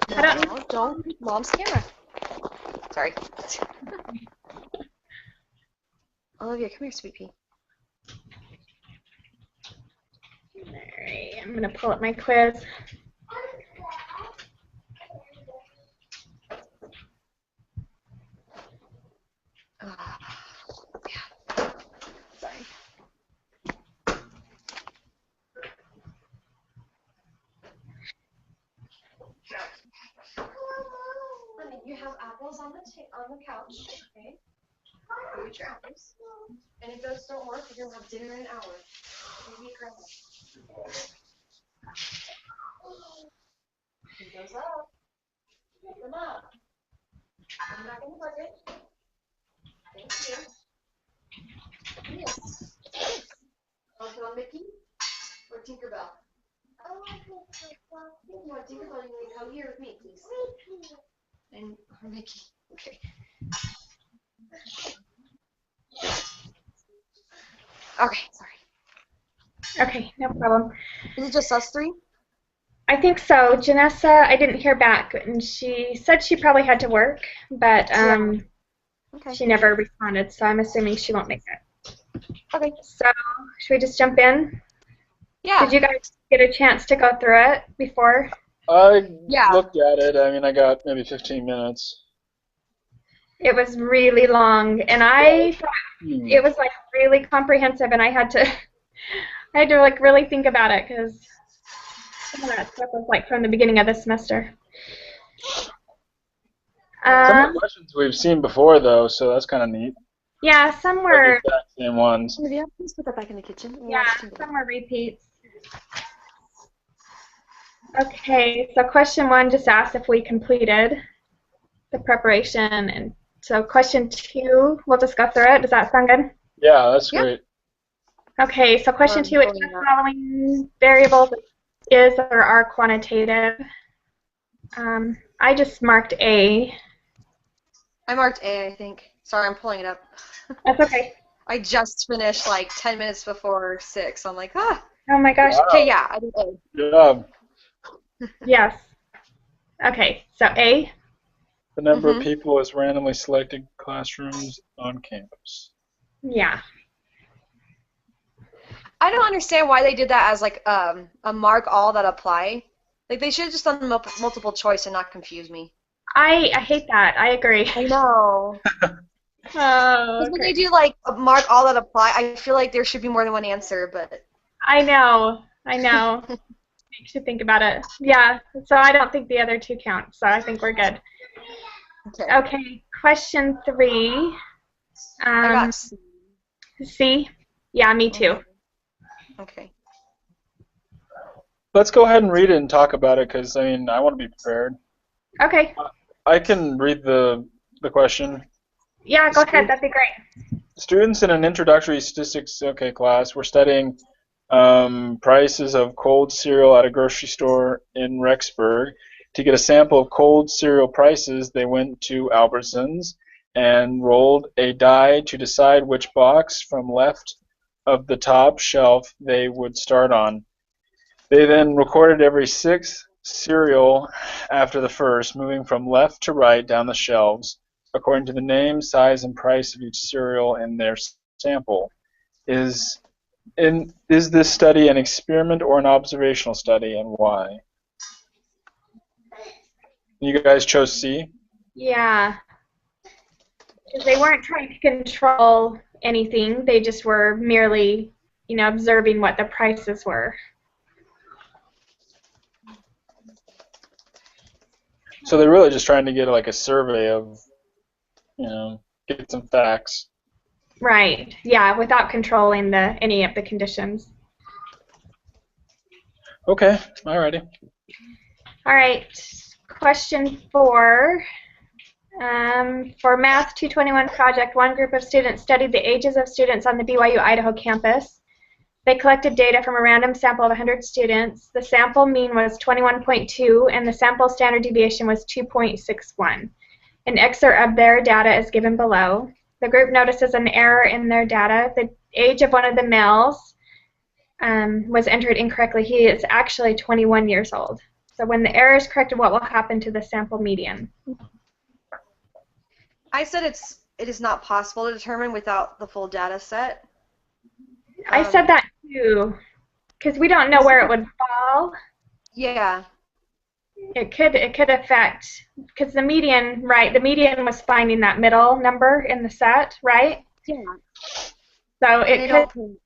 I don't know. Don't Mom's camera. Sorry. Olivia, come here, sweet pea. Alright, I'm gonna pull up my quiz. Yeah. Sorry. Honey, you have apples on the couch, okay? Go get your apples. And if those don't work, you're gonna have dinner in an hour. Maybe eat grandma. Pick those up. Pick them up. Put them back in the bucket. Thank you. Yes. Want to go on Mickey or Tinkerbell? I want Tinkerbell. You want Tinkerbell? You need to come here with me, please. Mickey. And Mickey. Okay. Okay, sorry. Okay, no problem. Is it just us three? I think so. Janessa, I didn't hear back, and she said she probably had to work, but Okay. she never responded, so I'm assuming she won't make it. Okay. So, should we just jump in? Yeah. Did you guys get a chance to go through it before? I Yeah. looked at it. I mean, I got maybe 15 minutes. It was really long, and I thought it was like really comprehensive, and I had to like really think about it because some of that stuff was like from the beginning of the semester. Some of the questions we've seen before, though, so that's kind of neat. Yeah, some were. Like the exact same ones. Olivia, please put that back in the kitchen. Yeah, some were repeats. Okay, so question 1 just asked if we completed the preparation, and so question 2, we'll just go through it. Does that sound good? Yeah, that's great. Okay, so question 2, which of the following variables is or are quantitative? I just marked A. I marked A, I think. Sorry, I'm pulling it up. That's okay. I just finished like 10 minutes before 6. So I'm like, ah. Oh my gosh. Wow. Okay, yeah, I did A. Good job. Yes. Okay, so A. The number of people is randomly selected classrooms on campus. Yeah. I don't understand why they did that as like a mark all that apply. Like they should have just done multiple choice and not confuse me. I hate that. I agree. I know. Oh, when they do like a mark all that apply, I feel like there should be more than one answer, but I know. You should think about it. Yeah, so I don't think the other 2 count, so I think we're good. Okay, question 3. I got C. C? Yeah, me too. Okay. Let's go ahead and read it and talk about it, because, I mean, I want to be prepared. Okay. I can read the question. Yeah, go ahead. That'd be great. Students in an introductory statistics class were studying prices of cold cereal at a grocery store in Rexburg. To get a sample of cold cereal prices, they went to Albertsons and rolled a die to decide which box from left of the top shelf they would start on. They then recorded every 6th cereal after the first, moving from left to right down the shelves, according to the name, size, and price of each cereal in their sample. Is this study an experiment or an observational study, and why? You guys chose C? Yeah. Because they weren't trying to control anything. They just were merely, observing what the prices were. So they're really just trying to get like a survey of, get some facts. Right. Yeah, without controlling any of the conditions. Okay. Alrighty. All right. Question 4. For Math 221 project, one group of students studied the ages of students on the BYU Idaho campus. They collected data from a random sample of 100 students. The sample mean was 21.2, and the sample standard deviation was 2.61. An excerpt of their data is given below. The group notices an error in their data. The age of one of the males was entered incorrectly. He is actually 21 years old. So when the error is corrected, what will happen to the sample median? I said it is not possible to determine without the full data set. I said that too, because we don't know where it would fall. Yeah. It could affect, because the median, right? The median was finding that middle number in the set, right? Yeah. So it could.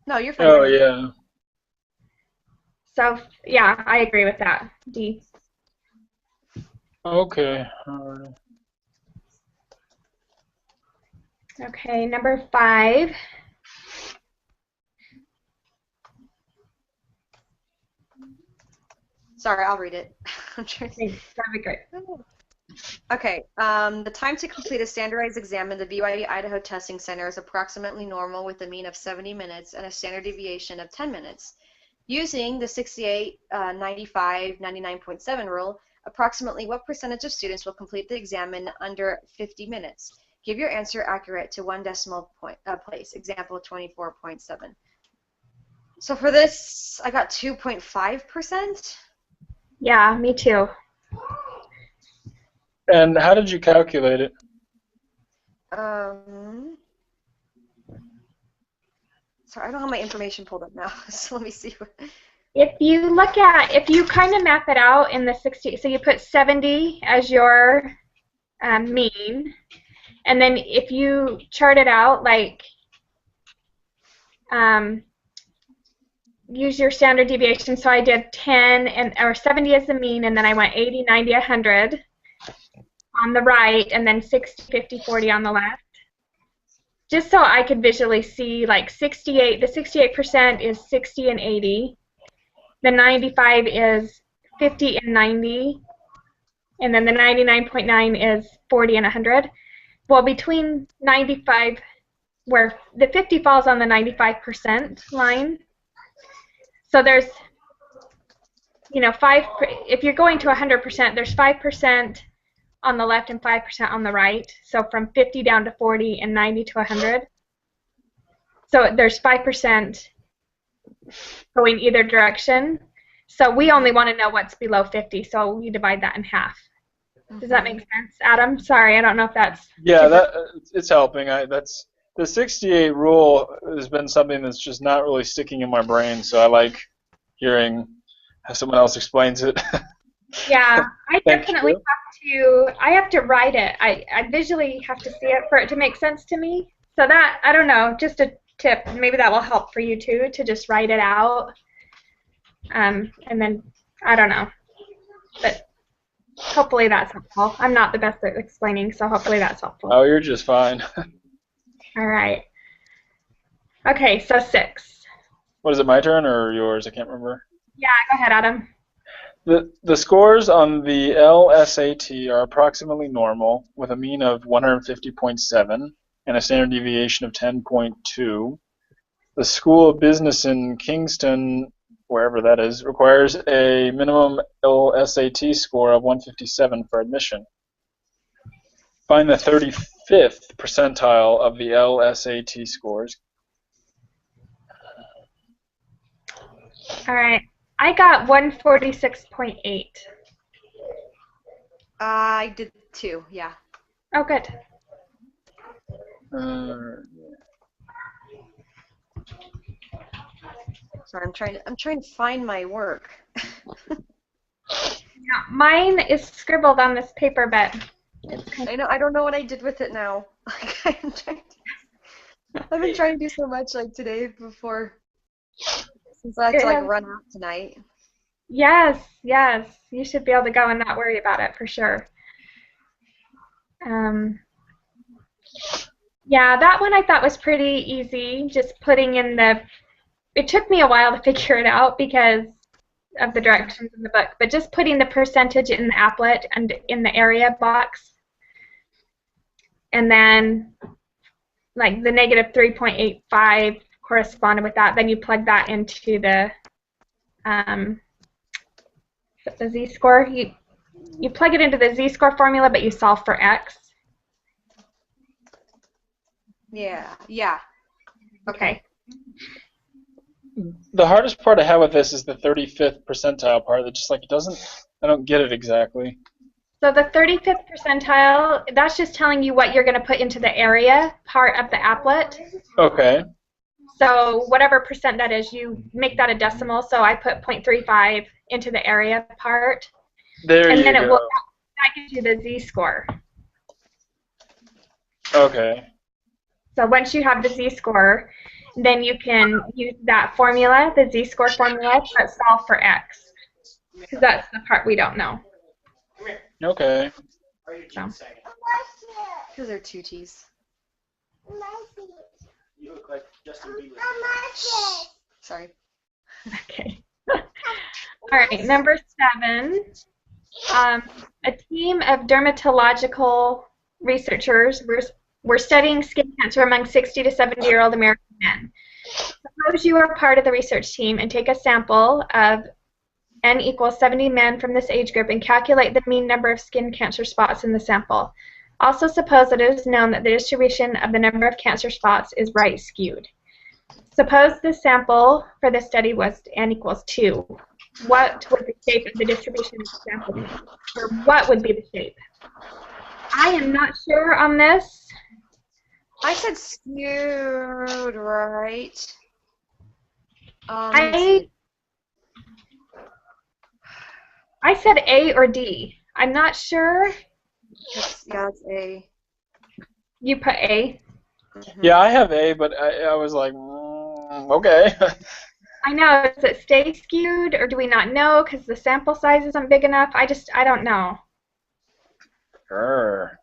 No, you're fine. Oh, yeah. So yeah, I agree with that. D. Okay. All right. Okay, number 5. Sorry, I'll read it. I'm trying to... That'd be great. Okay, the time to complete a standardized exam in the BYU Idaho Testing Center is approximately normal with a mean of 70 minutes and a standard deviation of 10 minutes. Using the 68, 95, 99.7 rule, approximately what percentage of students will complete the exam in under 50 minutes? Give your answer accurate to 1 decimal point place. Example 24.7. So for this, I got 2.5%. Yeah, me too. And how did you calculate it? Sorry, I don't have my information pulled up now, so let me see. If you kind of map it out in the 60, so you put 70 as your mean, and then if you chart it out, like use your standard deviation, so I did 10 or 70 as the mean, and then I went 80, 90, 100 on the right, and then 60, 50, 40 on the left. Just so I could visually see, like 68, the 68% is 60 and 80. The 95 is 50 and 90. And then the 99.9 is 40 and 100. Well, between 95, where the 50 falls on the 95% line. So there's, if you're going to 100%, there's 5% on the left and 5% on the right. So from 50 down to 40 and 90 to 100. So there's 5% going either direction. So we only want to know what's below 50, so we divide that in half. Does that make sense, Adam? Sorry, I don't know if that's... Yeah, it's helping. That's the 68 rule has been something that's just not really sticking in my brain, so I like hearing how someone else explains it. Yeah, I definitely have to write it. I visually have to see it for it to make sense to me. So that, I don't know, just a tip. Maybe that will help for you too, to just write it out. And then, I don't know. But hopefully that's helpful. I'm not the best at explaining, so hopefully that's helpful. Oh, you're just fine. All right. Okay, so 6. What is it, my turn or yours? I can't remember. Yeah, go ahead, Adam. The scores on the LSAT are approximately normal, with a mean of 150.7 and a standard deviation of 10.2. The School of Business in Kingston, wherever that is, requires a minimum LSAT score of 157 for admission. Find the 35th percentile of the LSAT scores. All right. I got 146.8. I did too, yeah. Oh, good. Sorry, I'm trying to find my work. Yeah, mine is scribbled on this paper, but it's I don't know what I did with it now. I've been trying to do so much like today before, since I have to like run out tonight. Yes, you should be able to go and not worry about it for sure. Yeah, that one I thought was pretty easy. Just putting in it took me a while to figure it out because of the directions in the book, but just putting the percentage in the applet and in the area box, and then like the negative 3.85 corresponded with that. Then you plug that into the z-score. You plug it into the z-score formula, but you solve for x. Yeah. Okay. The hardest part I have with this is the 35th percentile part. That just like it doesn't. I don't get it exactly. So the 35th percentile, that's just telling you what you're going to put into the area part of the applet. Okay. So whatever percent that is, you make that a decimal. So I put 0.35 into the area part. There and you then go. that gives you the z-score. Okay. So once you have the z-score, then you can use that formula, the z-score formula, to solve for x. Because that's the part we don't know. Okay. So. Because they're two T's. You look like Justin Bieber. Sorry. Okay. All right, number 7. A team of dermatological researchers were studying skin cancer among 60 to 70-year-old American men. Suppose you are part of the research team and take a sample of n equals 70 men from this age group and calculate the mean number of skin cancer spots in the sample. Also suppose that it is known that the distribution of the number of cancer spots is right skewed. Suppose the sample for this study was n equals 2. What would the shape of the distribution of the sample be? Or what would be the shape? I am not sure on this. I said skewed, right? I said A or D. I'm not sure. Yeah, it's A. You put A. Yeah, I have A, but I was like, okay. I know. Does it stay skewed, or do we not know because the sample size isn't big enough? I don't know. Sure.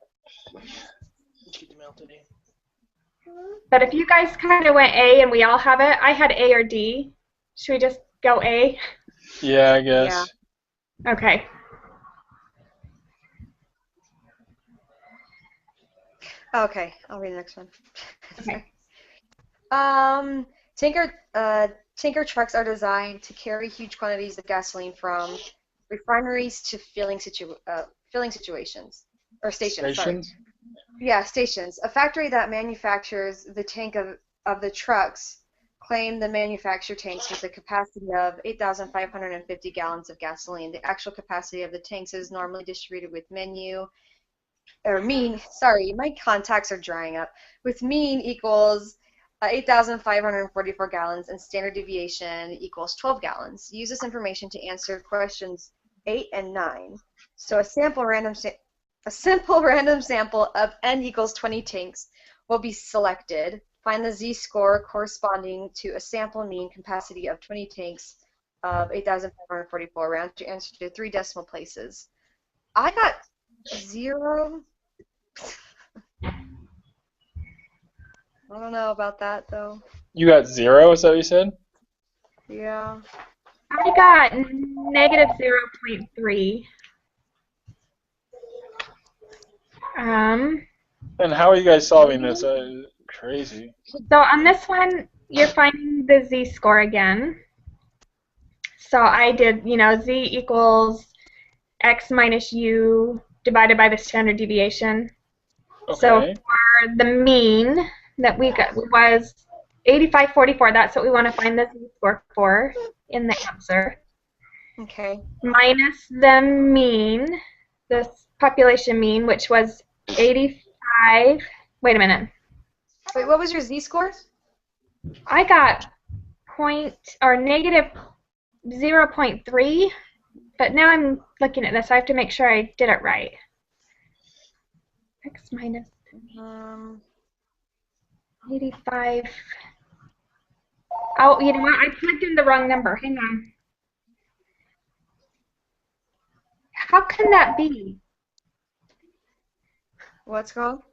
But if you guys kind of went A and we all have it, I had A or D. Should we just go A? Yeah, I guess. Yeah. Okay. Okay, I'll read the next one. Okay. Tanker trucks are designed to carry huge quantities of gasoline from refineries to filling situations or stations. Sorry. Yeah, stations. A factory that manufactures the tank of the trucks claim the manufactured tanks with a capacity of 8,550 gallons of gasoline. The actual capacity of the tanks is normally distributed with mean, my contacts are drying up, with mean equals 8,544 gallons and standard deviation equals 12 gallons. Use this information to answer questions 8 and 9. So a simple random sample of n equals 20 tanks will be selected. Find the z-score corresponding to a sample mean capacity of 20 tanks of 8,544. Round your answer to 3 decimal places. I got 0. I don't know about that though. You got 0, is that what you said? Yeah. I got negative 0.3. And how are you guys solving this? Crazy. So on this one, you're finding the z-score again. So I did, z equals x minus u divided by the standard deviation. Okay. So for the mean that we got was 8544. That's what we want to find the z-score for in the answer. Okay. Minus the mean, the population mean, which was 85. Wait a minute. Wait, what was your z-score? I got negative 0.3, but now I'm looking at this. I have to make sure I did it right. X minus 85. Oh, you know what? I plugged in the wrong number. Hang on. How can that be? What's wrong?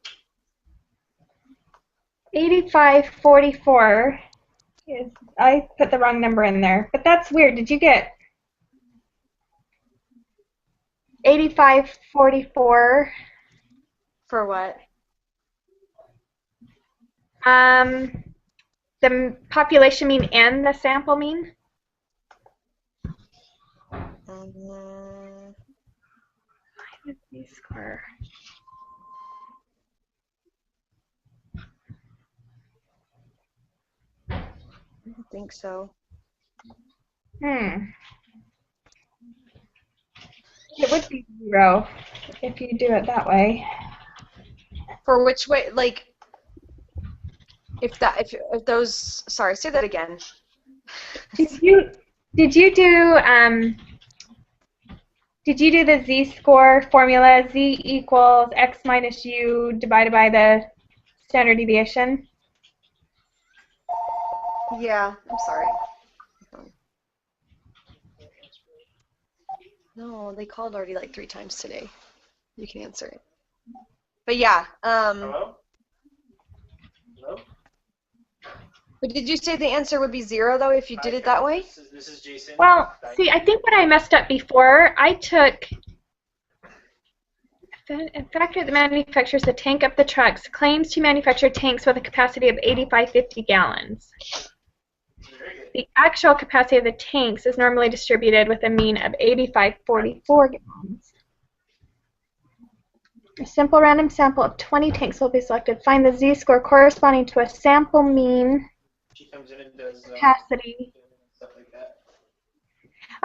8544. I put the wrong number in there, but that's weird. Did you get 8544? For what? The population mean and the sample mean? Z-score. I don't think so. It would be 0 if you do it that way. For which way, like, if those, sorry, say that again. Did you do the z-score formula? Z equals x minus u divided by the standard deviation? Yeah, I'm sorry. No, they called already like 3 times today. You can answer it. But yeah, Hello? Hello? but did you say the answer would be 0 though if you did it that way? This is Jason. Well, see, I think what I messed up before, I took a factor that manufactures the tank of the trucks claims to manufacture tanks with a capacity of 8550 gallons. The actual capacity of the tanks is normally distributed with a mean of 8544 gallons. A simple random sample of 20 tanks will be selected. Find the z-score corresponding to a sample mean She comes in and does capacity. stuff like that.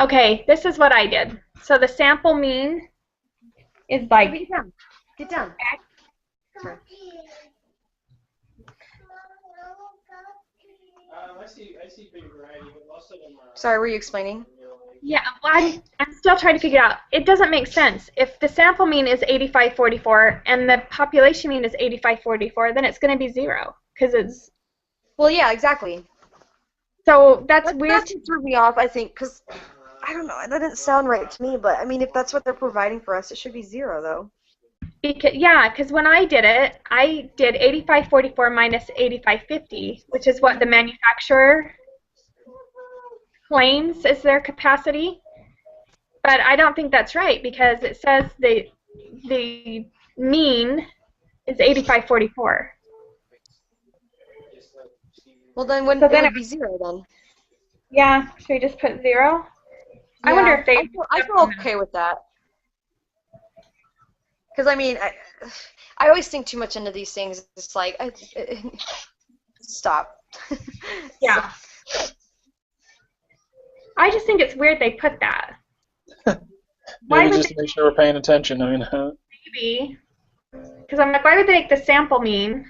Okay, this is what I did. So the sample mean is like Get down. Get down. Sorry. I see big variety, but most of them are. Sorry, were you explaining? yeah, well, I'm still trying to figure it out. It doesn't make sense. If the sample mean is 8544 and the population mean is 8544, then it's going to be 0 because it's. Well, yeah, exactly. So that's weird. That's what threw me off, I think, because I don't know, that didn't sound right to me. But I mean, if that's what they're providing for us, it should be 0 though. Because when I did it, I did 8544 minus 8550, which is what the manufacturer claims is their capacity. But I don't think that's right because it says the mean is 8544. Well, then wouldn't So then it would be 0 then? Yeah, should we just put 0? I Yeah, wonder if they. I feel okay with that. Because I mean, I always think too much into these things. It's like, stop. Yeah. I just think it's weird they put that. Why Maybe would just to make sure we're paying attention. I mean, maybe. Because I'm like, why would they make the sample mean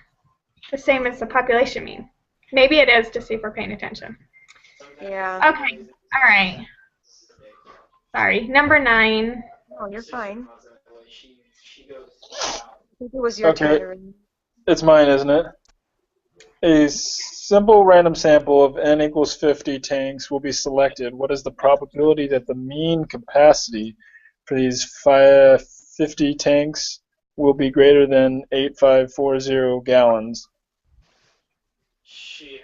the same as the population mean? Maybe it is to see if we're paying attention. Yeah. Okay. All right. Sorry. Number 9. Oh, you're fine. I think it was your Okay. turn. it's mine, isn't it? A simple random sample of n equals 50 tanks will be selected. What is the probability that the mean capacity for these 50 tanks will be greater than 8540 gallons? She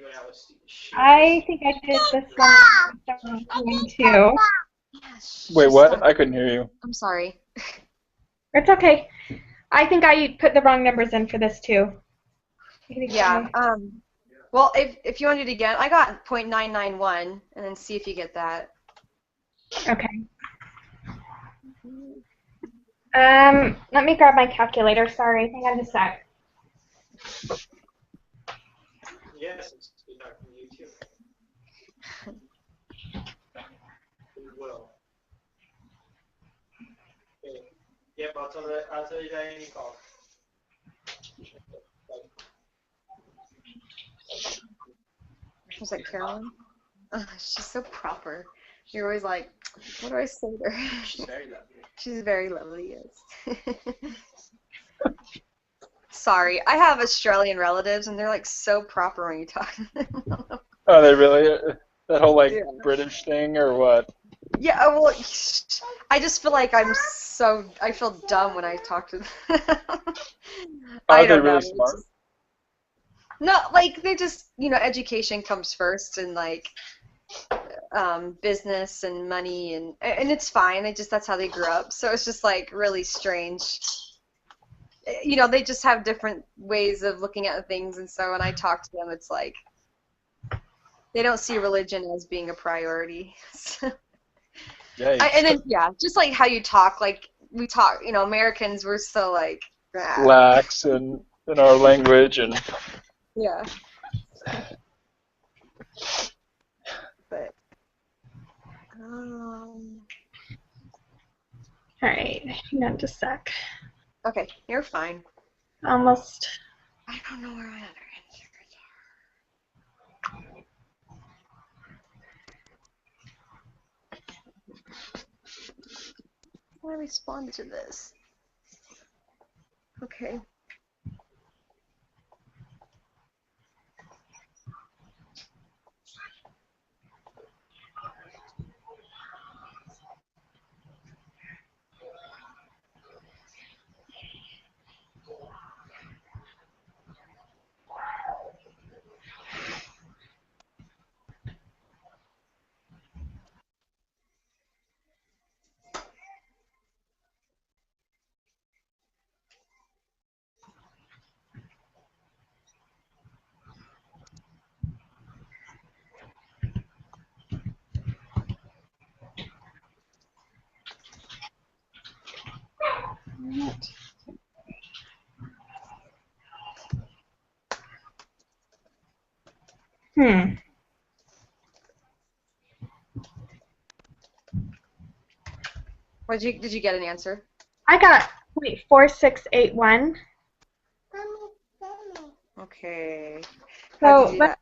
went out with Steve. I think I did this one too. Wait, what? I couldn't hear you. I'm sorry. It's okay. I think I put the wrong numbers in for this too. Yeah. Well, if you want to do it again, I got .991, and then see if you get that. Okay. Let me grab my calculator. Sorry, hang on a sec. Yes, it's good talking to you too. We will. Okay. Yep, I'll tell you that any call. Was that Carolyn? Oh, she's so proper. You're always like, what do I say to her? She's very lovely. She's very lovely, yes. Sorry, I have Australian relatives, and they're like so proper when you talk to them. Are they really? That whole like Yeah. British thing or what? Yeah, well, I just feel like I feel dumb when I talk to them. Are they don't know. really smart? No, like they just, education comes first, and like business and money, and it's fine. That's how they grew up. So it's just like really strange. They just have different ways of looking at things, and so when I talk to them, it's like they don't see religion as being a priority. Yikes. And then just like how you talk, like we talk, Americans, we're so like Lax in our language and. yeah. But All right, hang on just a sec. Okay, you're fine. Almost. I don't know where my other answers are. I responded to this. Okay. Hmm. Did you get an answer? I got 0.4681. Okay. How did you do that?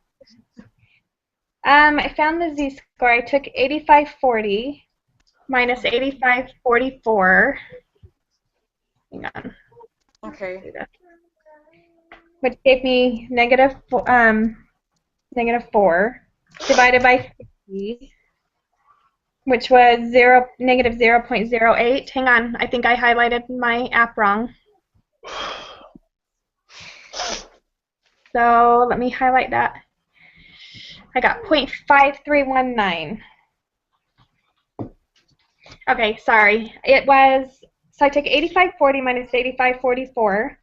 I found the z-score. I took 8540 minus 8544. Hang on. Okay. Which gave me negative 4 divided by 50, which was negative 0.08. Hang on, I think I highlighted my app wrong. So let me highlight that. I got 0.5319. Okay, sorry. So I took 8540 minus 8544,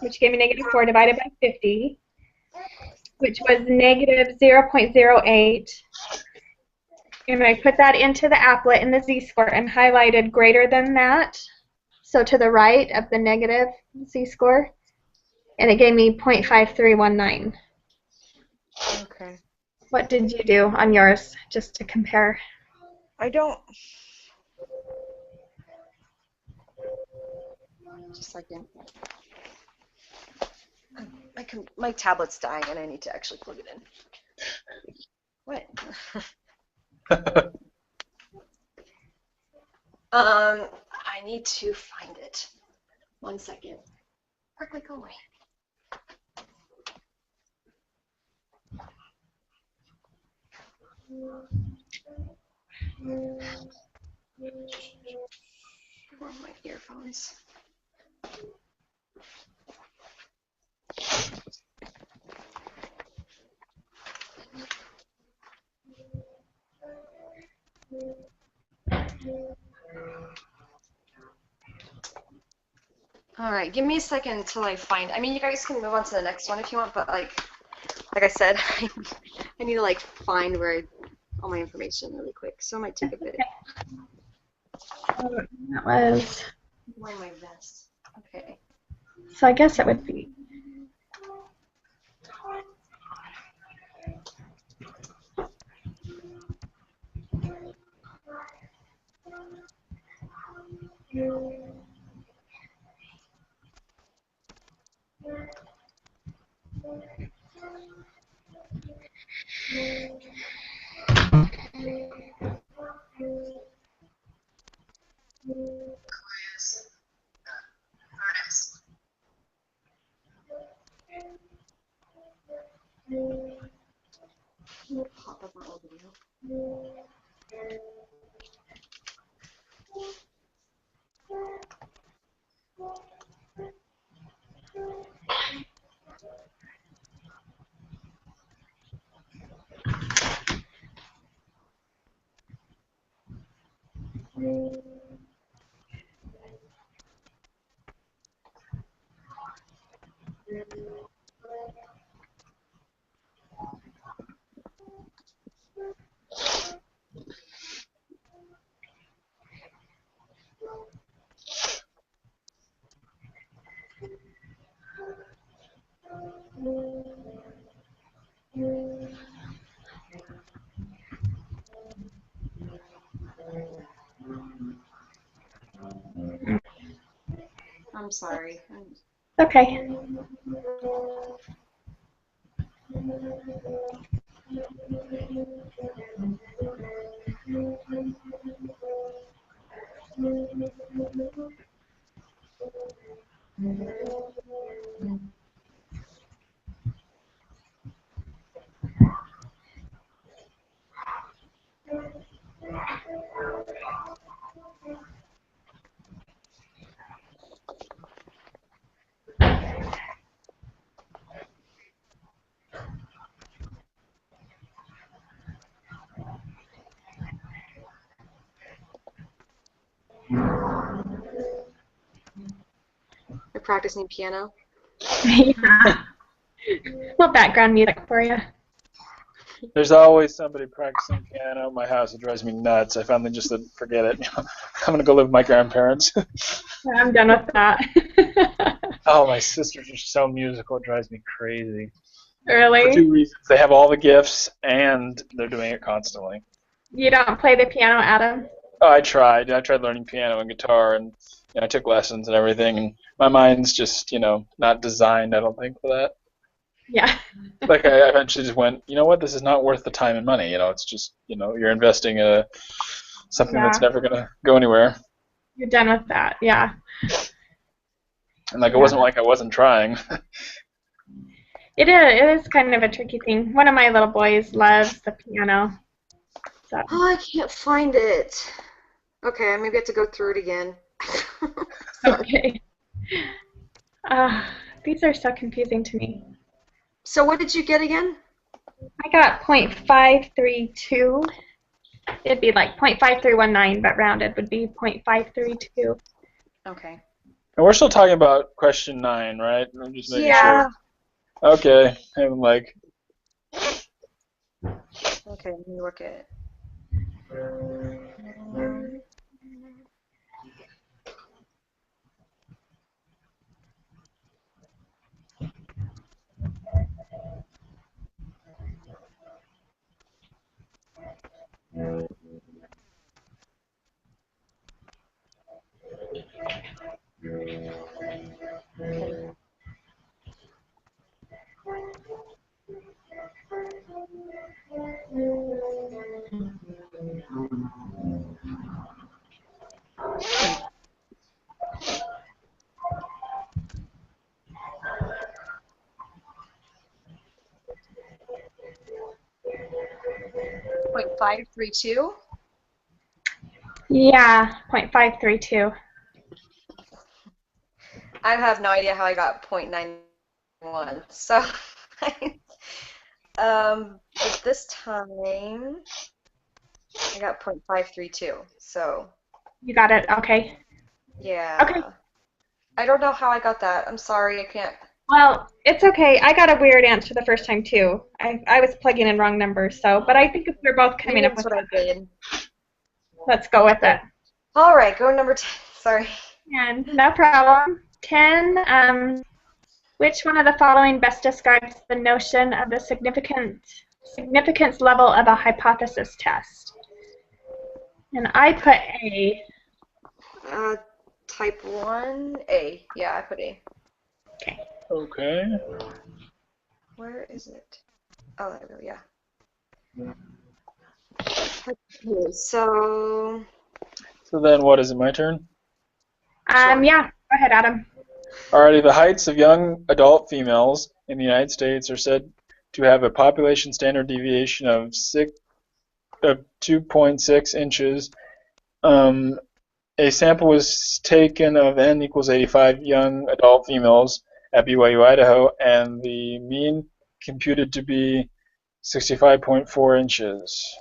which gave me negative 4 divided by 50, which was negative 0.08. And I put that into the applet in the z-score and highlighted greater than that, so to the right of the negative z-score, and it gave me 0.5319. Okay. What did you do on yours, just to compare? I don't. Just a second. My tablet's dying and I need to actually plug it in. What? I need to find it. 1 second. Where'd I go away? Where are my earphones? All right, give me a second until I find. I mean, you guys can move on to the next one if you want, but like I said, I need to find all my information really quick, so it might take a bit. That was. Wearing my vest. Okay. So I guess it would be. Pop up my old video. I'm sorry. Okay. You're practicing piano? Yeah. Well, background music for you. There's always somebody practicing piano at my house. It drives me nuts. I finally just said, forget it. I'm gonna go live with my grandparents. I'm done with that. Oh, my sisters are so musical. It drives me crazy. For Really? 2 reasons. They have all the gifts, and they're doing it constantly. You don't play the piano, Adam? Oh, I tried. I tried learning piano and guitar, and I took lessons and everything. And my mind's just, not designed, I don't think, for that. Yeah. Like, I eventually just went, you know what? This is not worth the time and money. It's just, you're investing something Yeah. that's never gonna go anywhere. You're done with that, yeah. And it wasn't like I wasn't trying. It is kind of a tricky thing. One of my little boys loves the piano. So. Oh, I can't find it. Okay, I maybe have to go through it again. Okay. These are so confusing to me. So what did you get again? I got 0.532. It'd be like 0.5319, but rounded would be 0.532. Okay. And we're still talking about question 9, right? I'm just making Yeah. sure. Okay. I'm like, Okay, let me look at it. .532? Yeah, 0.532. I have no idea how I got 0.91. So, but this time I got 0.532. So, You got it, okay. yeah. Okay. I don't know how I got that. I'm sorry, I can't. Well, it's okay. I got a weird answer the first time too. I was plugging in wrong numbers, but I think if we're both coming Maybe up that's with what I did. let's go with it. All right, go number 10. Sorry. And no problem. 10. Which one of the following best describes the notion of the significance level of a hypothesis test? And I put A. Type 1A. Yeah, I put A. Okay. okay. Where is it? Oh, there we go, yeah. Okay, so then what is it, my turn? Sure. Yeah, go ahead, Adam. Alrighty, the heights of young adult females in the United States are said to have a population standard deviation of 2.6 inches. A sample was taken of N equals 85 young adult females at BYU, Idaho, and the mean computed to be 65.4 inches.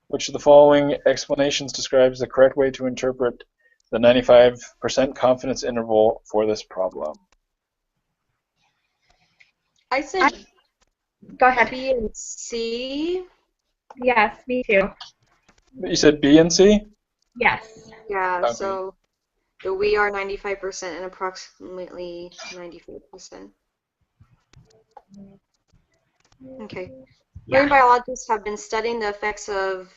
Which of the following explanations describes the correct way to interpret the 95% confidence interval for this problem? I said Go ahead. B and C. Yes, me too. You said B and C? Yes. Yeah, Okay. so the we are 95% and approximately 95%. Okay. Marine biologists have been studying the effects of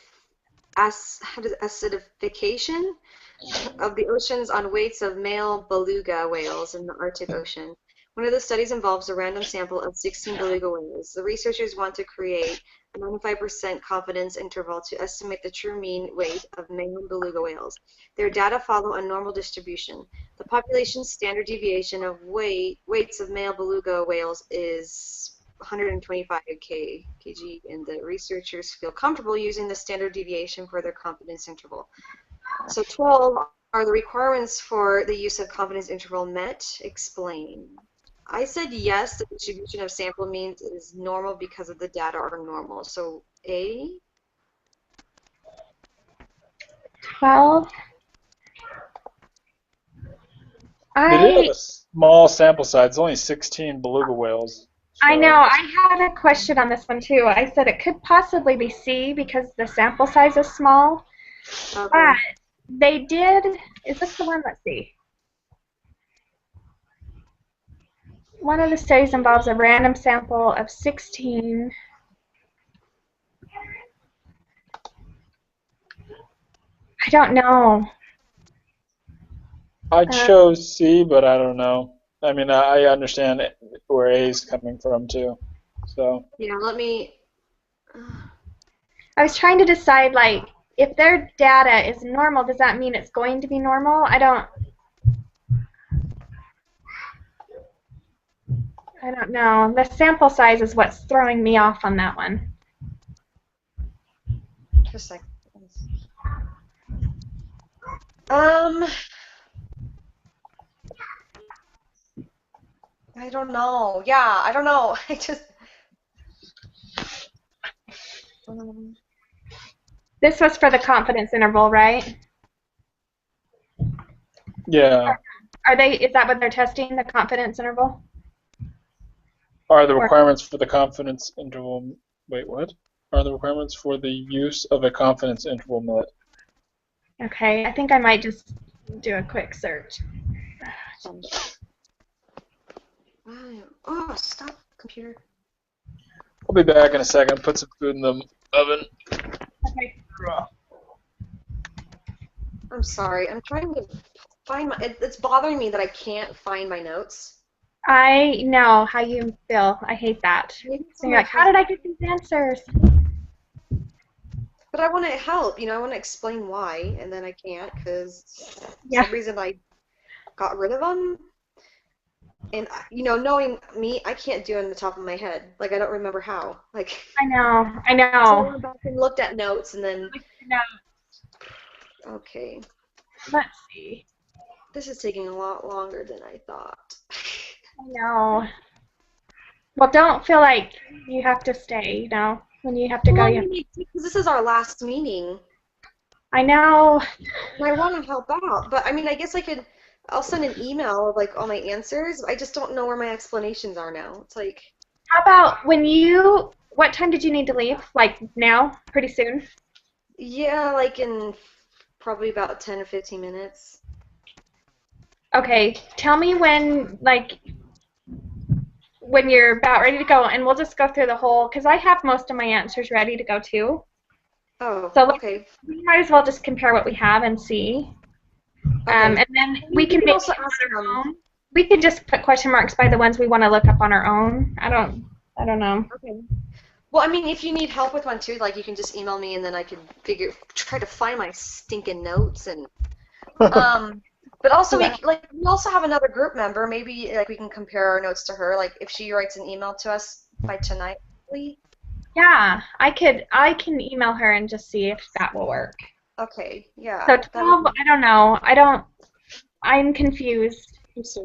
acidification of the oceans on weights of male beluga whales in the Arctic Ocean. One of the studies involves a random sample of 16 beluga whales. The researchers want to create a 95% confidence interval to estimate the true mean weight of male beluga whales. Their data follow a normal distribution. The population standard deviation of weights of male beluga whales is 125 kg, and the researchers feel comfortable using the standard deviation for their confidence interval. So 12, are the requirements for the use of confidence interval met? Explain. I said yes, the distribution of sample means is normal because of the data are normal. So A. 12. They did have a small sample size. It's only 16 beluga whales. I so- know. I had a question on this one too. I said it could possibly be C because the sample size is small. Okay. But they did. Is this the one? Let's see. One of the studies involves a random sample of 16. I don't know. I chose C, but I don't know. I mean, I understand where A is coming from too. So Yeah, let me. I was trying to decide, like, if their data is normal, does that mean it's going to be normal? I don't know. The sample size is what's throwing me off on that one. Just a second. I don't know. Yeah, I don't know. I just. This was for the confidence interval, right? yeah, Is that what they're testing, the confidence interval? are the requirements for the confidence interval? Wait, what? Are the requirements for the use of a confidence interval met? Okay, I think I might just do a quick search. Oh, stop, computer. I'll be back in a second. Put some food in the oven. Okay. I'm sorry. I'm trying to find my. It's bothering me that I can't find my notes. I know how you feel. I hate that. Maybe it's So on you're my like, how did I get these answers? But I want to help, I want to explain why, and then I can't because Yeah. for some reason I got rid of them. And, knowing me, I can't do it on the top of my head. Like, I don't remember how. Like, I know. so I went back and looked at notes, and then, okay, Let's see. this is taking a lot longer than I thought. I know. Well, don't feel like you have to stay, when you have to go. Well, because this is our last meeting, I know. and I want to help out. But, I guess I'll send an email of, like, all my answers. I just don't know where my explanations are now. It's like... How about what time did you need to leave? Like now? Pretty soon? Yeah, like in probably about 10 or 15 minutes. Okay, tell me when you're about ready to go, and we'll just go through the whole, because I have most of my answers ready to go too. Oh, So okay. We might as well just compare what we have and see. Okay. And then we can make also it ask on our own. We could just put question marks by the ones we want to look up on our own. I don't know. Okay. Well, if you need help with one too, like you can just email me and then I can try to find my stinking notes and but also we also have another group member. Maybe like we can compare our notes to her. Like if she writes an email to us by tonight, please. Yeah, I can email her and just see if that will work. Okay. Yeah. So 12, I don't know. I'm confused.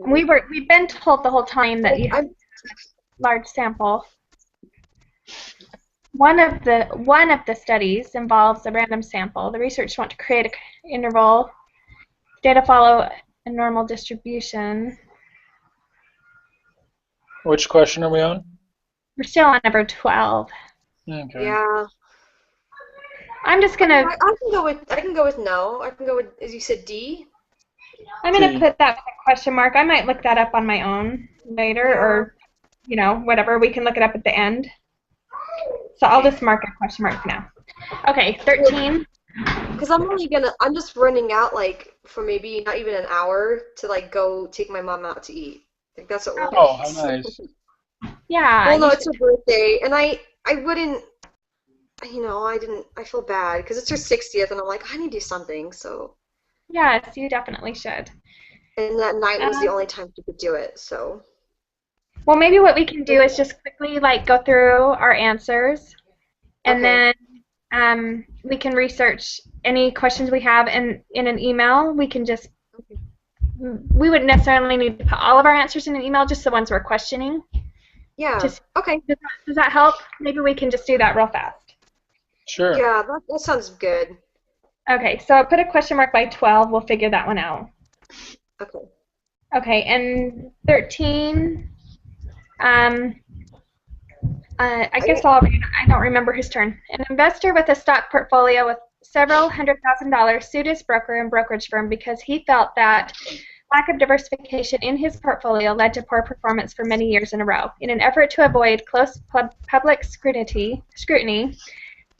We've been told the whole time that you have a large sample. One of the studies involves a random sample. The researchers want to create an interval. Data follow a normal distribution. Which question are we on? We're still on number 12. Okay. Yeah. I'm just gonna. I can go with no. I can go with, as you said, D. I'm gonna put that question mark. I might look that up on my own later, or whatever. We can look it up at the end. So I'll just mark a question mark for now. Okay, 13. Because I'm just running out like for maybe not even an hour to like go take my mom out to eat. I think that's what we're Oh, doing. how nice. Yeah. Well, no, you it's her birthday, and I wouldn't, I feel bad because it's her 60th, and I'm like, I need to do something. So, Yes, you definitely should. and that night was the Um, only time she could do it. So, well, maybe what we can do is just quickly like go through our answers, and okay, then we can research any questions we have in an email. We wouldn't necessarily need to put all of our answers in an email, just the ones we're questioning. yeah, Just okay, does that help? Maybe we can just do that real fast. Sure. yeah, that sounds good. Okay, so I put a question mark by 12. We'll figure that one out. Okay, Okay, and 13. Um, I guess I'll read. I don't remember his turn. An investor with a stock portfolio with several $100,000 sued his broker and brokerage firm because he felt that lack of diversification in his portfolio led to poor performance for many years in a row. In an effort to avoid close public scrutiny,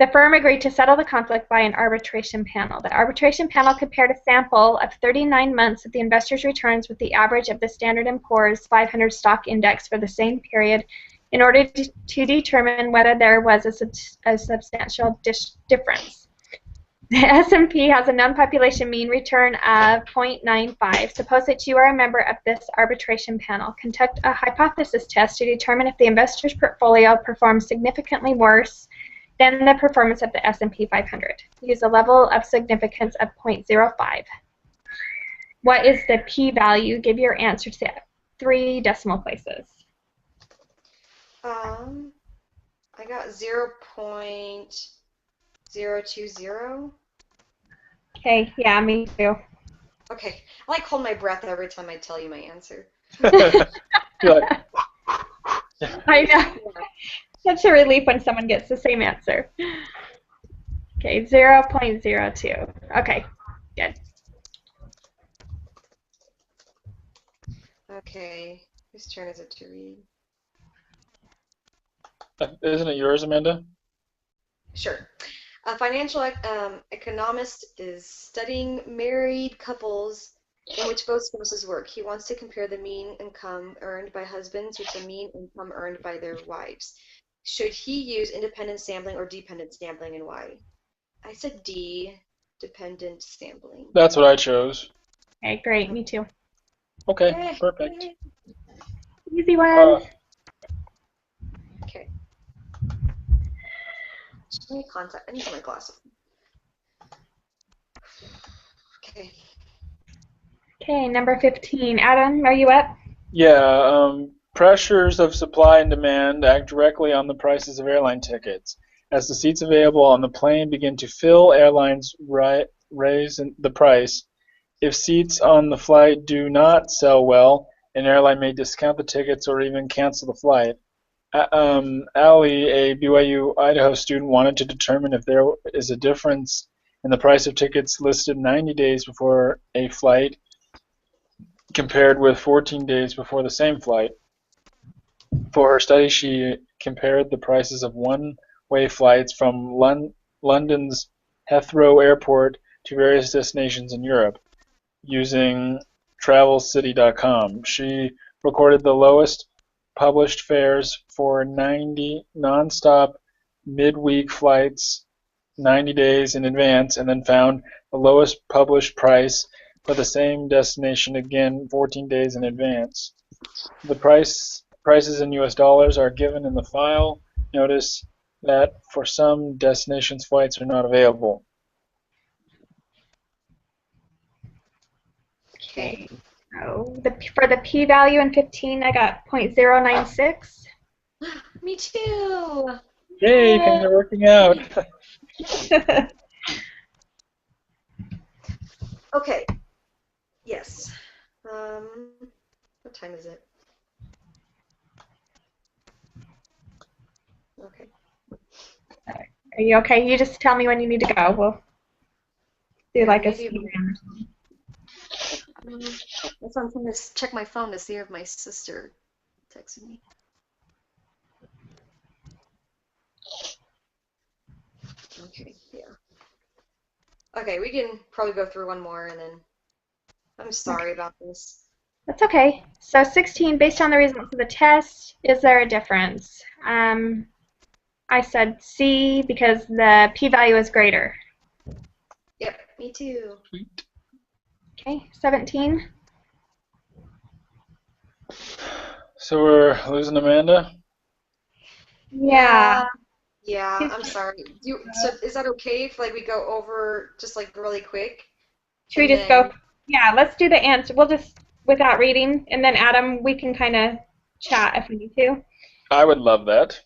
the firm agreed to settle the conflict by an arbitration panel. The arbitration panel compared a sample of 39 months of the investor's returns with the average of the Standard & Poor's 500 stock index for the same period in order to determine whether there was a substantial difference. The S&P has a non-population mean return of 0.95. Suppose that you are a member of this arbitration panel. Conduct a hypothesis test to determine if the investor's portfolio performs significantly worse than the performance of the S&P 500. Use a level of significance of 0.05. What is the p-value? Give your answer to 3 decimal places. I got 0.020. Okay, yeah, me too. Okay, I like hold my breath every time I tell you my answer. You're like, I know. Such a relief when someone gets the same answer. Okay, 0.02. Okay, good. Okay, whose turn is it to read? isn't it yours, Amanda? Sure. A financial economist is studying married couples in which both spouses work. He wants to compare the mean income earned by husbands with the mean income earned by their wives. Should he use independent sampling or dependent sampling, and why? I said D, dependent sampling. That's what I chose. Okay, great. Me too. Okay, perfect. Easy one. Okay. I need contact. I need my glasses. Okay. Okay, number 15. Adam, are you up? Yeah, pressures of supply and demand act directly on the prices of airline tickets. As the seats available on the plane begin to fill, airlines raise the price. If seats on the flight do not sell well, an airline may discount the tickets or even cancel the flight. Ali, a BYU Idaho student, wanted to determine if there is a difference in the price of tickets listed 90 days before a flight compared with 14 days before the same flight. For her study, she compared the prices of one-way flights from London's Heathrow Airport to various destinations in Europe using TravelCity.com. She recorded the lowest published fares for 90 non-stop midweek flights 90 days in advance, and then found the lowest published price for the same destination again 14 days in advance. The prices in US dollars are given in the file. Notice that for some destinations flights are not available. Okay. So for the p-value in 15, I got 0.096. Me too. Yay, things are working out. Okay. Yes. What time is it? Okay. Are you okay? You just tell me when you need to go. We'll do Yeah, like a maybe- speed round. That's why I'm trying to check my phone to see if my sister texted me. Okay, yeah. Okay, we can probably go through one more and then. I'm sorry about this. That's okay. So 16, based on the results of the test, is there a difference? I said C because the p-value is greater. Yep, me too. Sweet. Okay, 17. So we're losing Amanda? Yeah. Yeah, I'm sorry. So is that okay if like we go over just like really quick? Should we just go? Yeah, let's do the answer. We'll just, without reading, and then Adam, we can kind of chat if we need to. I would love that.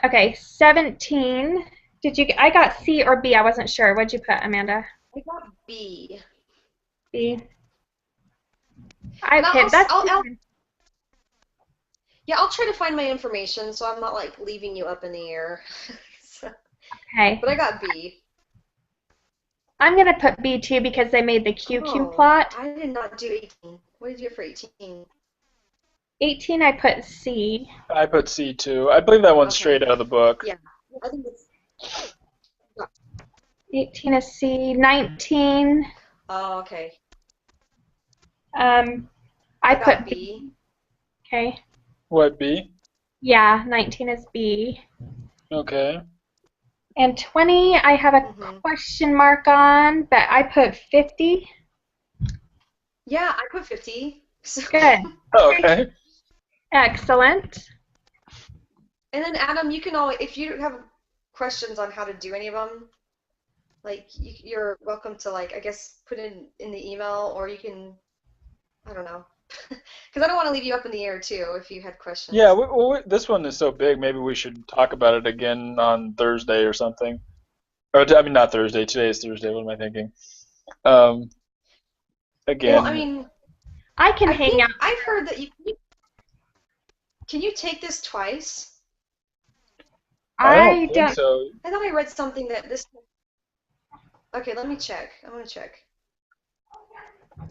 Okay, 17. I got C or B, I wasn't sure. What'd you put, Amanda? I got B. B. And Okay, that's yeah, I'll try to find my information so I'm not like leaving you up in the air. So, okay. but I got B. I'm going to put B too because they made the QQ plot. I did not do 18. What did you get for 18? 18, I put C. I put C too. I believe that one's straight out of the book. Yeah, I think it's. 18 is C. 19. Oh, okay. I put B. Okay. What, B? Yeah, 19 is B. Okay. And 20, I have a question mark on, but I put 50. Yeah, I put 50. Good. Okay. Excellent. And then Adam, you can always, if you have questions on how to do any of them, like you're welcome to like I guess put in the email, or you can, I don't know, because I don't want to leave you up in the air too if you had questions. Yeah, this one is so big. Maybe we should talk about it again on Thursday or something. Or I mean, not Thursday. Today is Thursday. What am I thinking? Again. Well, I mean, I can hang out. I've heard that you can you take this twice? I don't think so. I thought I read something that this. Okay, let me check. I'm gonna check.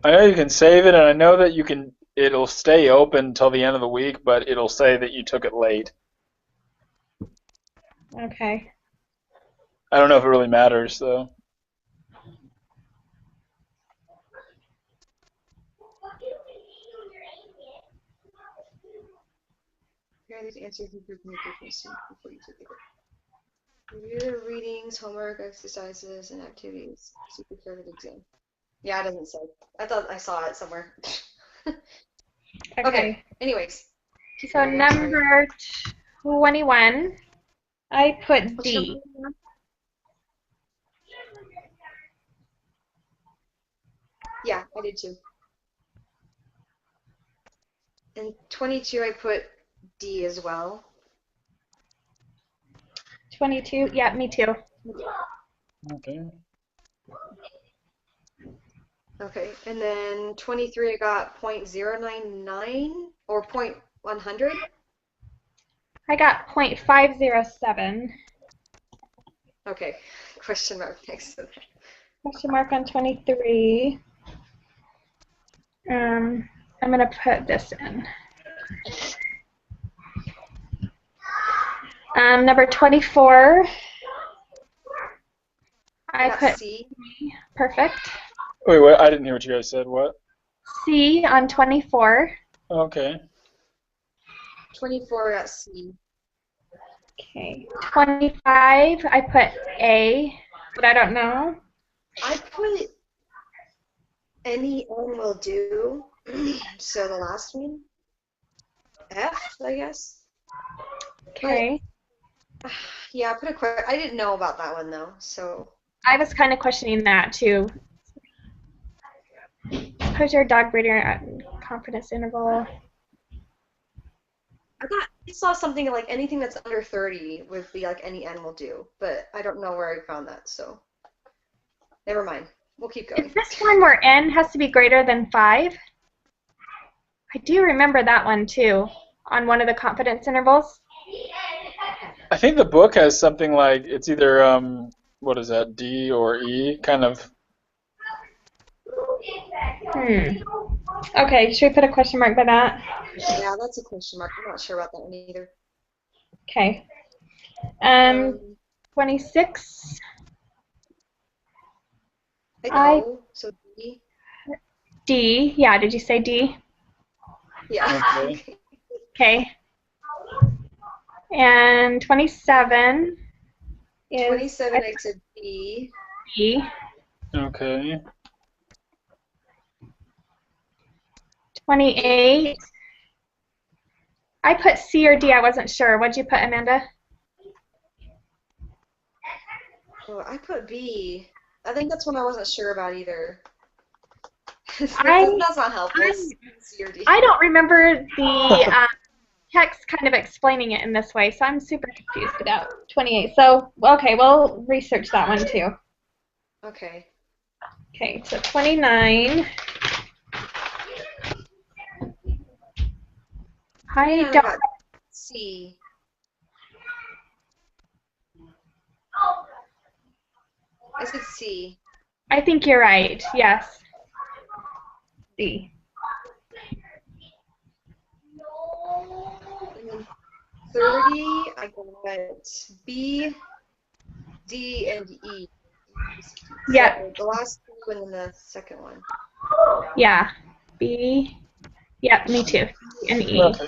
I know you can save it, and I know that you can. It'll stay open until the end of the week, but it'll say that you took it late. Okay. I don't know if it really matters, though. Here are these answers you group before you take it. Review the readings, homework, exercises, and activities. Super careful exam. Yeah, it doesn't say. I thought I saw it somewhere. Okay. Anyways. So number 21, I put D. Yeah, I did too. And 22, I put D as well. 22, yeah, me too. Okay. Okay, and then 23, I got 0.099 or 0.100. I got 0.507. Okay, question mark next to that. Question mark on 23. I'm going to put this in. Number 24. I put C. Perfect. Wait, what? I didn't hear what you guys said. What? C on 24. Okay. 24 got C. Okay. 25, I put A, but I don't know. I put any N will do. So the last one, F, I guess. Okay. But, yeah, I put a question. I didn't know about that one though, so. I was kind of questioning that too. How's your dog breeder at confidence interval? I saw something like anything that's under 30 would be like any N will do, but I don't know where I found that, so never mind. We'll keep going. Is this one where N has to be greater than 5? I do remember that one too, on one of the confidence intervals. I think the book has something like, it's either, what is that, D or E, kind of. Okay, should we put a question mark by that? Yeah, that's a question mark. I'm not sure about that one either. Okay. 26. I know. So D. D. Yeah, did you say D? Yeah. Okay. Okay. And 27 is 27, I said B. B. Okay. 28. I put C or D. I wasn't sure. What'd you put, Amanda? Oh, I put B. I think that's one I wasn't sure about either. That's not helpful. C or D. I don't remember the text kind of explaining it in this way, so I'm super confused about 28. So, okay, we'll research that one too. Okay. Okay, so 29. I I don't. got C. I said C. I think you're right. Yes. C. And then 30, I got B, D, and E. Yeah. So the last two and then the second one. Yeah. B. Yep, me too. C and E. Okay.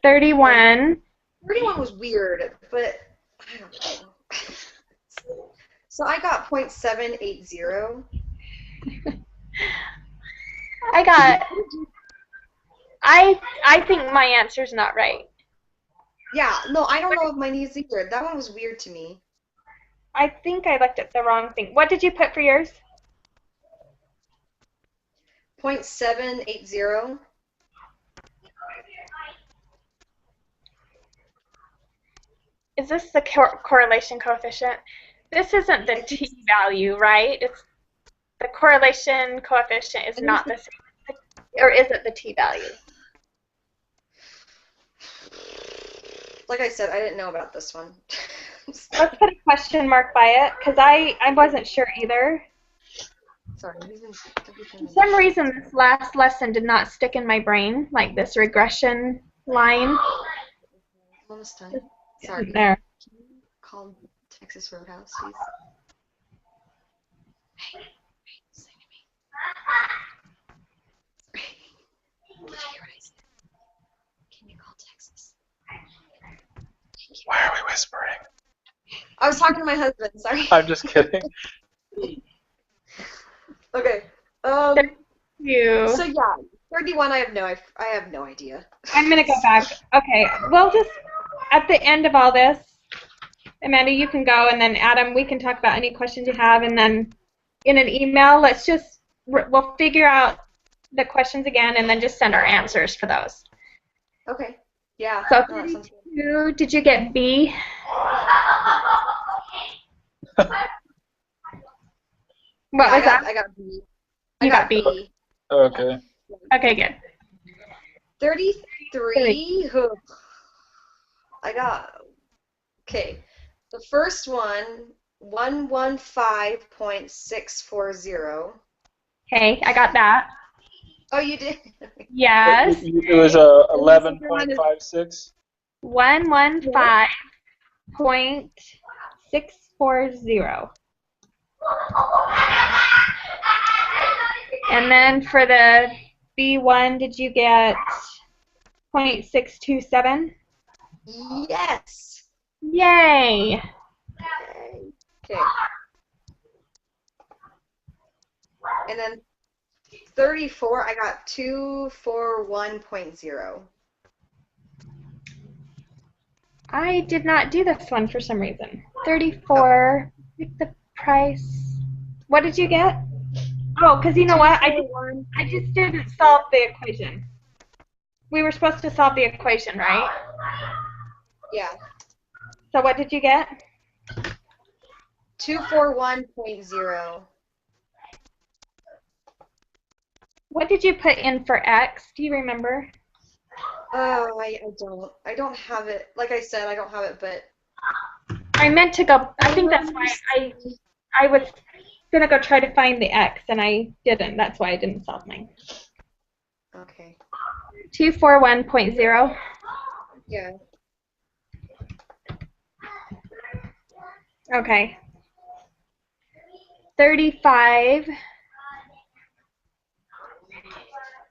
31. 31 was weird, but I don't know. So I got .780. I think my answer's not right. Yeah, no, I don't know if mine is either. That one was weird to me. I think I looked at the wrong thing. What did you put for yours? .780. Is this the correlation coefficient? This isn't the t-value, right? It's the correlation coefficient is not the same, or is it the t-value? Like I said, I didn't know about this one. Let's put a question mark by it, because I wasn't sure either. Sorry. For some reason, this last lesson did not stick in my brain, like this regression line. Almost done. Sorry. There. Can you call Texas Roadhouse, please? Hey, say to me. Did you hear what I said? Can you call Texas? Why are we whispering? I was talking to my husband. Sorry. I'm just kidding. Okay. You. So yeah, 31. I have no idea. I'm gonna go back. Okay, we'll just at the end of all this, Amanda, you can go, and then Adam, we can talk about any questions you have, and then in an email, we'll figure out the questions again, and then just send our answers for those. Okay. Yeah. So No, that sounds good. 32, did you get B? What was that? I got B. You got B. Okay. Okay, good. 33. I got. Okay. The first one, 115.640. Okay, I got that. Oh, you did? Yes. It was 11.56. 115.640. And then for the B1, did you get 0.627? Yes. Yay! Okay. And then 34, I got 241.0. I did not do this one for some reason. 34, pick the price. What did you get? Oh, because you know what? I just didn't solve the equation. We were supposed to solve the equation, right? Yeah. So what did you get? 241.0. What did you put in for X? Do you remember? Oh, I don't have it. Like I said, I don't have it, but I meant to go. I think that's why I was gonna go try to find the X, and I didn't. That's why I didn't solve mine. okay. 241.0. Yeah. Okay. 35.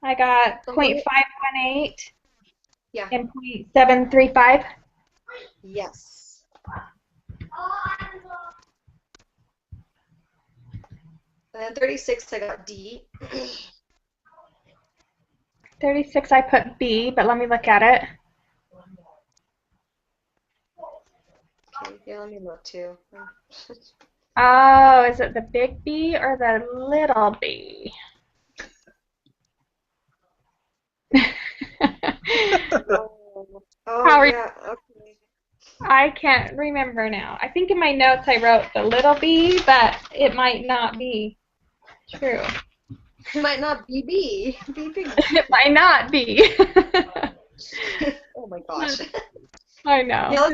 I got 0.518 Yeah. and 0.735. Yes. And then 36, I got D. 36, I put B, but let me look at it. Okay, yeah, let me look too. Oh, is it the big B or the little b? Oh, How are yeah, okay. I can't remember now. I think in my notes I wrote the little b, but it might not be true. It might not be B. Be big. It might not be. Oh my gosh. I know. Yeah,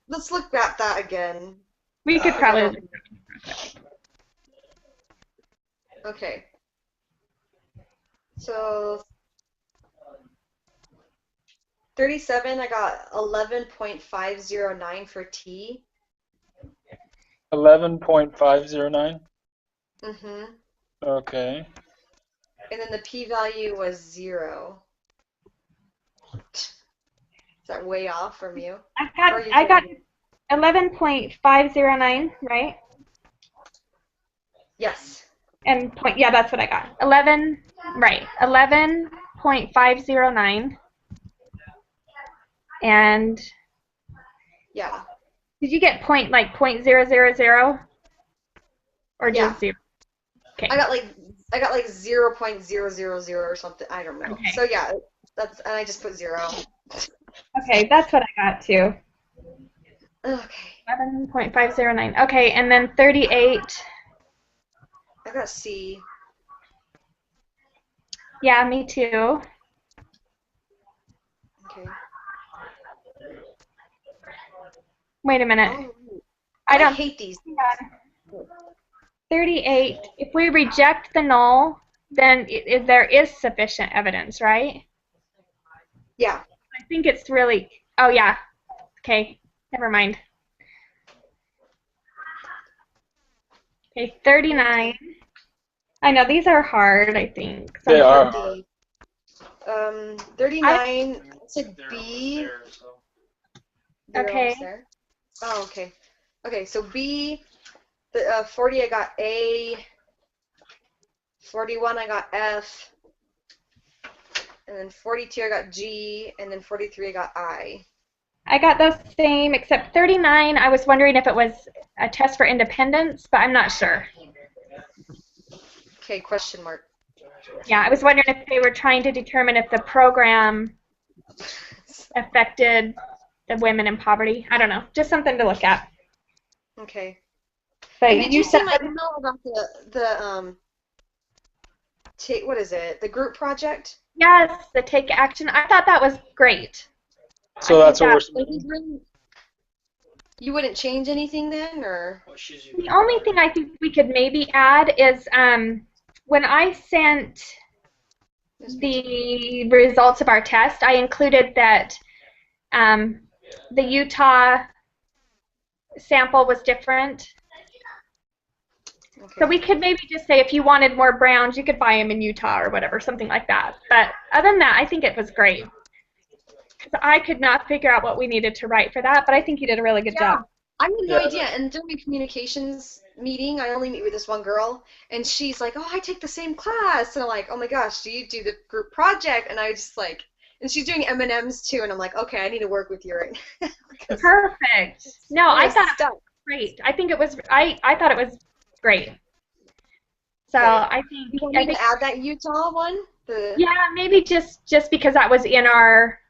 let's look at that again. We could probably. Okay. So 37, I got 11.509 for T. 11.509. Mm-hmm. Okay. And then the p-value was 0. Is that way off from you? I got 11.509, right? Yes. And yeah, that's what I got. 11, right? 11.509. And Yeah. did you get like 0.000 or Yeah. just 0? Okay. I got like 0.000 or something. I don't know. Okay. So yeah, and I just put 0. Okay, that's what I got too. Okay. 11.509. Okay, and then 38. I got C. Yeah, me too. Okay. Wait a minute. Oh, I don't hate these. 38. If we reject the null, then there is sufficient evidence, right? Yeah. I think it's really. Oh yeah. Okay. Never mind. Okay, 39. I know these are hard. I think. They are. 39. I said B. They're Okay. almost there. Oh, okay. Okay, so B. 40, I got A. 41, I got F. And then 42, I got G. And then 43, I got I. I got those same, except 39. I was wondering if it was a test for independence, but I'm not sure. Okay, question mark. Yeah, I was wondering if they were trying to determine if the program affected the women in poverty. I don't know. Just something to look at. Okay. But Hey, did you see my email about what is it? The group project? Yes, the take action. I thought that was great. So that's what we're. You wouldn't change anything then, or? The only thing I think we could maybe add is when I sent the results of our test, I included that the Utah sample was different. Okay. So we could maybe just say if you wanted more browns, you could buy them in Utah or whatever, something like that. But other than that, I think it was great. Because I could not figure out what we needed to write for that, but I think you did a really good job. I had no idea. And during my communications meeting, I only meet with this one girl, and she's like, "Oh, I take the same class," and I'm like, "Oh my gosh, do you do the group project?" And I was just like, and she's doing M&Ms too, and I'm like, "Okay, I need to work with you right now." Perfect. No, I thought it was great. I think it was. I thought it was great. So I think. You want me to add that Utah one? Yeah, maybe just because that was in our.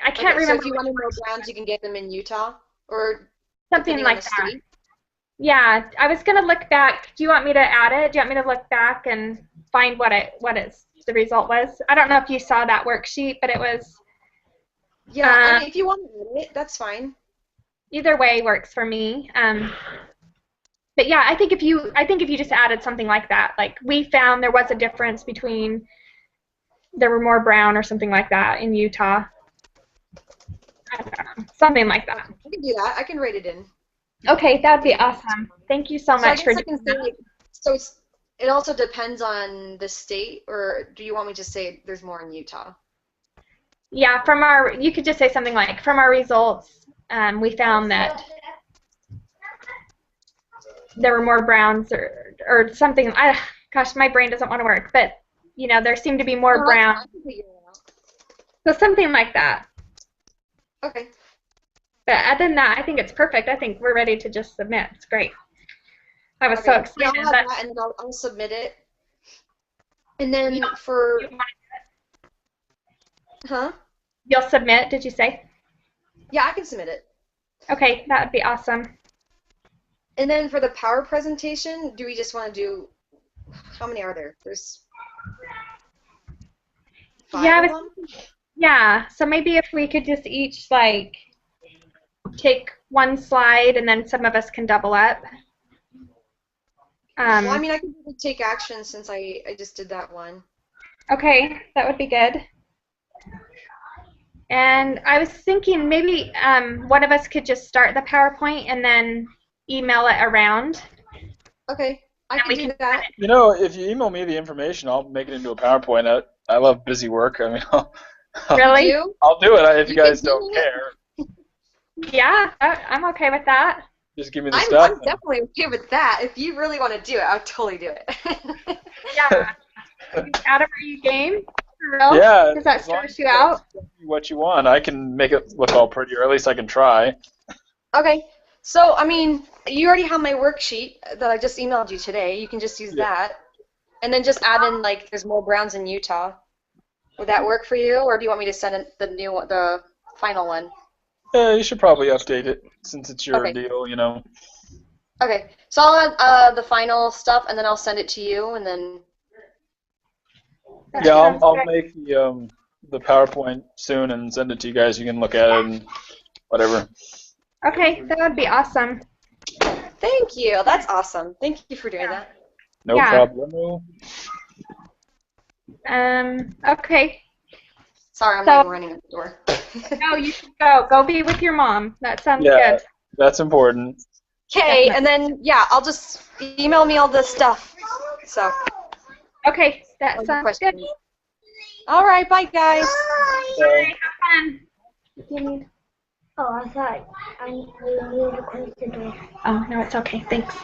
I can't remember. So if you wanted more browns, you can get them in Utah, or something like that. Yeah, I was gonna look back. Do you want me to add it? Do you want me to look back and find what the result was? I don't know if you saw that worksheet, but it was. Yeah, I mean, if you want to add it, that's fine. Either way works for me. But yeah, I think if you just added something like that, like we found there was a difference between there were more brown or something like that in Utah. I don't know, something like that. I can do that. I can write it in. Okay, that'd be awesome. Thank you so So I much for guess I doing can say, that. like, so it also depends on the state, or do you want me to say there's more in Utah? Yeah, you could just say something like, from our results, we found that there were more browns or something. Gosh, my brain doesn't want to work, but there seemed to be more No, that's brown. fine. I can figure it out. So something like that. Okay. But other than that, I think it's perfect. I think we're ready to just submit. It's great. I was so Okay. excited. Yeah, I'll have that, and then I'll submit it. And then for, huh? You'll submit, did you say? Yeah, I can submit it. Okay, that would be awesome. And then for the power presentation, do we just want to do, how many are there? There's 5 of them? Yeah, so maybe if we could just each take one slide and then some of us can double up. Well, I mean, I can take action since I just did that one. Okay, that would be good. And I was thinking maybe one of us could just start the PowerPoint and then email it around. Okay, I can do that. If you email me the information, I'll make it into a PowerPoint. I love busy work. I mean, Really? I'll do it if you guys don't care. Yeah, I'm okay with that. Just give me the stuff. I'm definitely okay with that. If you really want to do it, I'll totally do it. Yeah. Adam, are you game? For real? Yeah. Does that stress you out? What you want. I can make it look all pretty, or at least I can try. Okay. So, I mean, you already have my worksheet that I just emailed you today. You can just use that. And then just add in, there's more browns in Utah. Would that work for you? Or do you want me to send in the final one? Yeah, you should probably update it since it's your deal, Okay. So I'll add the final stuff, and then I'll send it to you, and then... Yeah, I'll make the PowerPoint soon and send it to you guys. You can look at it and whatever. Okay, that would be awesome. Thank you. That's awesome. Thank you for doing that. No problem. Okay. Sorry, I'm running at the door. No, you should go. Go be with your mom. That sounds good. Yeah, that's important. Okay, and then, I'll just email me all this stuff. So. Okay, that sounds good. All right, bye, guys. Bye. Have fun. Oh, I thought I needed to close the door. Oh, no, it's okay. Thanks.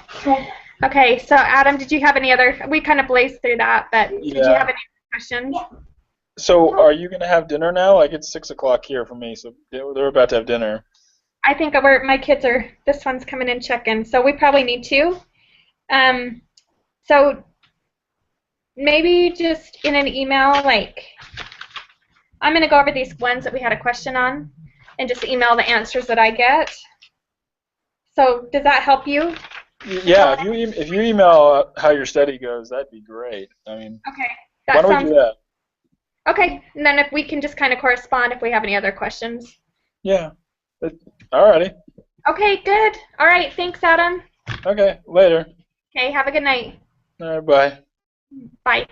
Okay, so Adam, did you have any other? We kind of blazed through that, but did you have any questions? So, are you gonna have dinner now? It's 6 o'clock here for me, so they're about to have dinner. I think my kids are. This one's coming in check-in, so we probably need to. So maybe just in an email, I'm gonna go over these ones that we had a question on, and just email the answers that I get. So does that help you? Yeah, if you email how your study goes, that'd be great. I mean, okay. Why don't we do that? Okay, and then if we can just kind of correspond if we have any other questions. Yeah. Alrighty. Okay, good. All right, thanks, Adam. Okay, later. Okay, have a good night. All right, bye. Bye.